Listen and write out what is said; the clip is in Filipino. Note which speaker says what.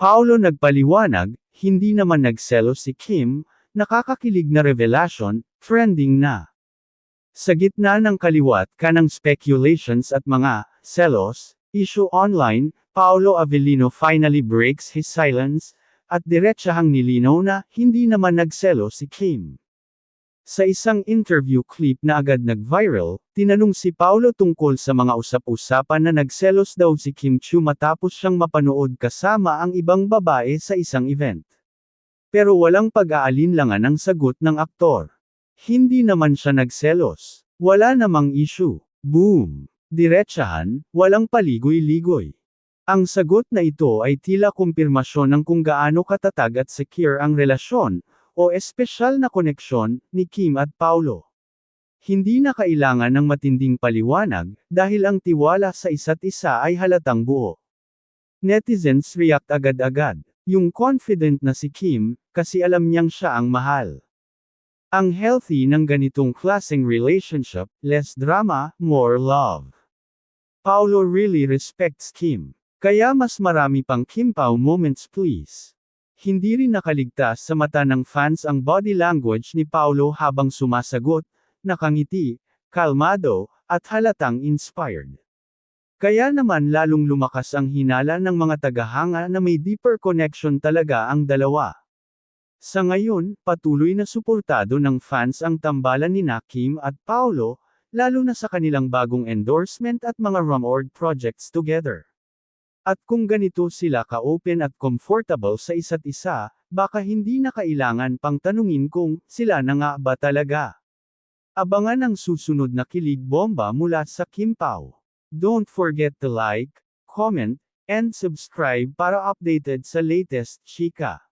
Speaker 1: Paolo nagpaliwanag, hindi naman nagselos si Kim, nakakakilig na revelasyon, trending na. Sa gitna ng kaliwat kanang speculations at mga selos issue online, Paolo Avellino finally breaks his silence, at diretsahang nilinaw na hindi naman nagselos si Kim. Sa isang interview clip na agad nag-viral, tinanong si Paolo tungkol sa mga usap-usapan na nagselos daw si Kim Chiu matapos siyang mapanood kasama ang ibang babae sa isang event. Pero walang pag-aalinlangan ang sagot ng aktor. Hindi naman siya nagselos. Wala namang issue. Boom! Diretsahan, walang paligoy-ligoy. Ang sagot na ito ay tila kumpirmasyon ng kung gaano katatag at secure ang relasyon, o espesyal na koneksyon, ni Kim at Paolo. Hindi na kailangan ng matinding paliwanag, dahil ang tiwala sa isa't isa ay halatang buo. Netizens react agad-agad. Yung confident na si Kim, kasi alam niyang siya ang mahal. Ang healthy ng ganitong klaseng relationship, less drama, more love. Paolo really respects Kim. Kaya mas marami pang Kim Pao moments please. Hindi rin nakaligtas sa mata ng fans ang body language ni Paolo habang sumasagot, nakangiti, kalmado, at halatang inspired. Kaya naman lalong lumakas ang hinala ng mga tagahanga na may deeper connection talaga ang dalawa. Sa ngayon, patuloy na suportado ng fans ang tambalan ni Kim at Paolo, lalo na sa kanilang bagong endorsement at mga rumored projects together. At kung ganito sila ka-open at comfortable sa isa't isa, baka hindi na kailangan pang tanungin kung sila na nga ba talaga. Abangan ang susunod na kilig bomba mula sa Kim Pao. Don't forget to like, comment, and subscribe para updated sa latest chika.